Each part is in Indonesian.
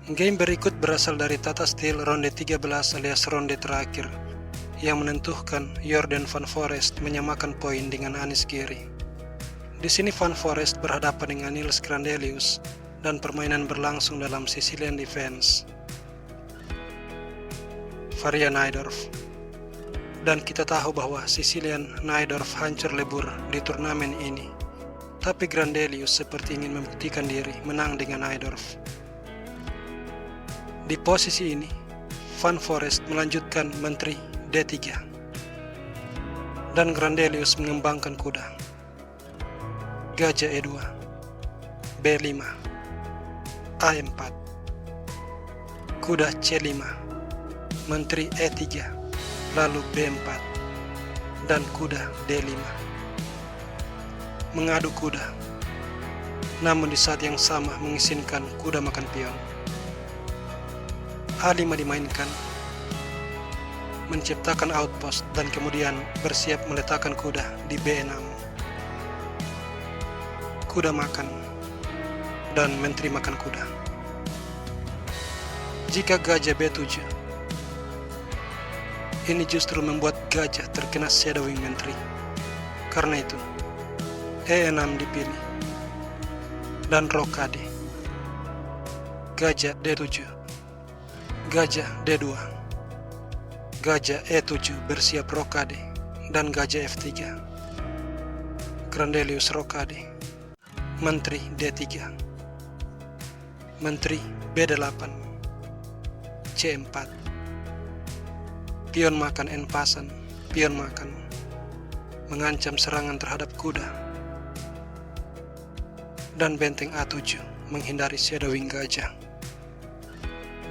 Game berikut berasal dari Tata Steel ronde 13 alias ronde terakhir, yang menentukan Jordan Van Foreest menyamakan poin dengan Anish Giri. Di sini Van Foreest berhadapan dengan Niels Grandelius dan permainan berlangsung dalam Sicilian defense. Varian Najdorf. Dan kita tahu bahwa Sicilian Najdorf hancur lebur di turnamen ini. Tapi Grandelius seperti ingin membuktikan diri menang dengan Najdorf. Di posisi ini, Van Foreest melanjutkan menteri D3 dan Grandelius mengembangkan kuda. Gajah E2, B5, A4, kuda C5, menteri E3, lalu B4, dan kuda D5. Mengadu kuda, namun di saat yang sama mengizinkan kuda makan pion. A5 dimainkan, menciptakan outpost dan kemudian bersiap meletakkan kuda di B6. Kuda makan, dan menteri makan kuda. Jika gajah B7, ini justru membuat gajah terkena shadowing menteri. Karena itu, E6 dipilih, dan rokade. Gajah D7, gajah D2, gajah E7 bersiap rokade, dan gajah F3. Grandelius rokade, menteri D3, menteri B8, C4, pion makan N pasan, pion makan, mengancam serangan terhadap kuda, dan benteng A7 menghindari shadowing gajah.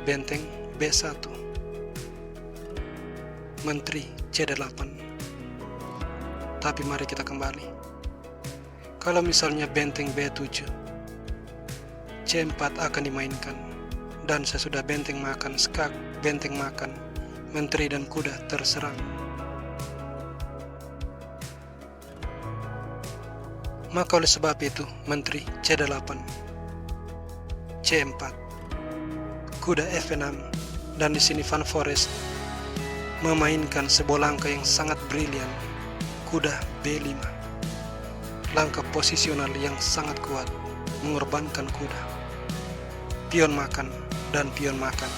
Benteng B1, menteri C8. Tapi mari kita kembali. Kalau misalnya benteng B7, C4 akan dimainkan, dan sesudah benteng makan skak, benteng makan, menteri dan kuda terserang. Maka oleh sebab itu, menteri C8, C4, kuda F6, dan di sini Van Foreest memainkan sebuah langkah yang sangat brilian, kuda B5. Langkah posisional yang sangat kuat, mengorbankan kuda. Pion makan dan pion makan.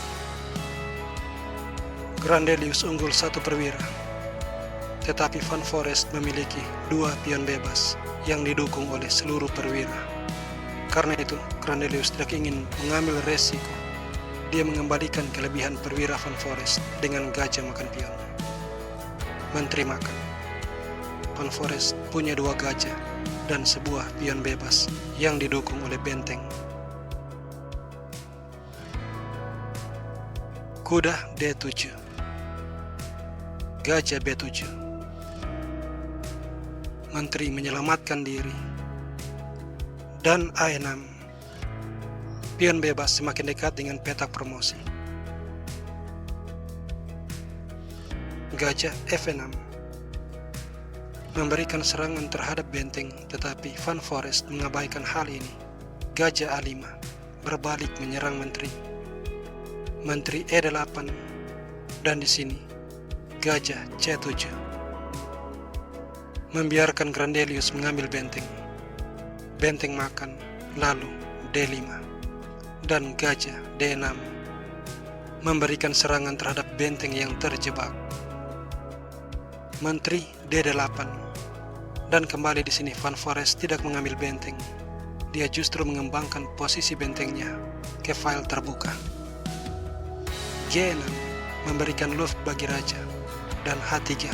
Grandelius unggul 1 perwira, tetapi Van Foreest memiliki 2 pion bebas yang didukung oleh seluruh perwira. Karena itu, Grandelius tidak ingin mengambil resiko. Dia mengembalikan kelebihan perwira Van Foreest dengan gajah makan pion. Menteri makan. Van Foreest punya 2 gajah dan sebuah pion bebas yang didukung oleh benteng. Kuda D7, gajah B7. Menteri menyelamatkan diri, dan A6. Pion bebas semakin dekat dengan petak promosi. Gajah F6 memberikan serangan terhadap benteng, tetapi Van Foreest mengabaikan hal ini. Gajah A5 berbalik menyerang menteri. Menteri E8, dan di sini gajah C7 membiarkan Grandelius mengambil benteng. Benteng makan, lalu D5, dan gajah D6 memberikan serangan terhadap benteng yang terjebak. Menteri D8, dan kembali di sini Van Foreest tidak mengambil benteng. Dia justru mengembangkan posisi bentengnya ke file terbuka. G6 memberikan luft bagi raja, dan H3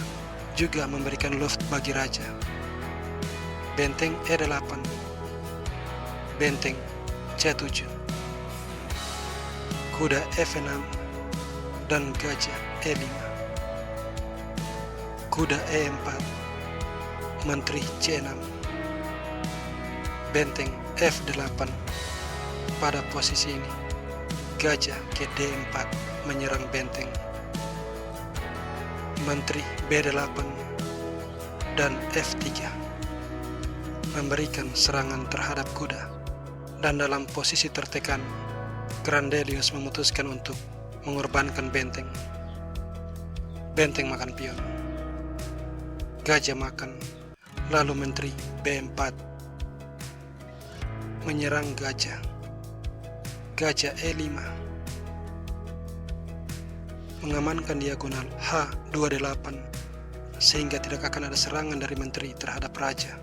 juga memberikan luft bagi raja. Benteng E8, benteng C7, kuda F6, dan gajah E5. Kuda E4, menteri C6, benteng F8. Pada posisi ini, gajah ke D4 menyerang benteng. Menteri B8 dan F3 memberikan serangan terhadap kuda, dan dalam posisi tertekan, Grandelius memutuskan untuk mengorbankan benteng. Benteng makan pion. Gajah makan. Lalu Menteri B4 menyerang gajah. Gajah E5 mengamankan diagonal H28 sehingga tidak akan ada serangan dari menteri terhadap raja.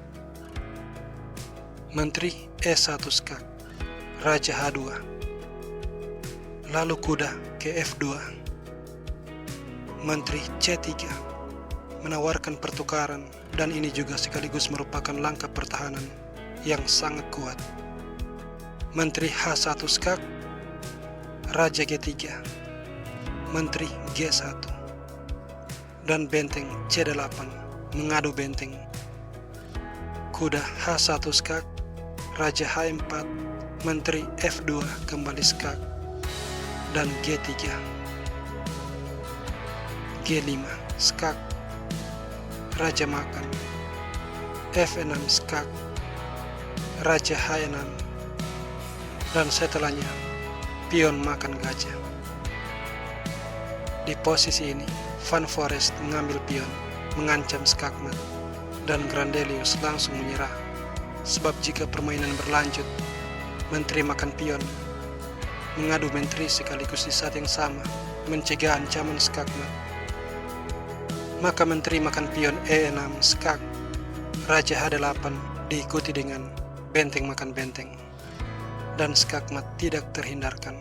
Menteri E1 skak. Raja H2. Lalu kuda ke F2. Menteri C3 menawarkan pertukaran, dan ini juga sekaligus merupakan langkah pertahanan yang sangat kuat. Menteri H1 skak. Raja G3. Menteri G1. Dan benteng C8 mengadu benteng. Kuda H1 skak. Raja H4. Menteri F2 kembali skak. Dan G3. G5 skak. Raja makan. F6 skak. Raja H6. Dan setelahnya pion makan gajah. Di posisi ini Van Foreest mengambil pion, mengancam skakmat, dan Grandelius langsung menyerah. Sebab jika permainan berlanjut, menteri makan pion mengadu menteri sekaligus di saat yang sama mencegah ancaman skakmat. Maka menteri makan pion E6 skak. Raja H8 diikuti dengan benteng makan benteng, dan skakmat tidak terhindarkan.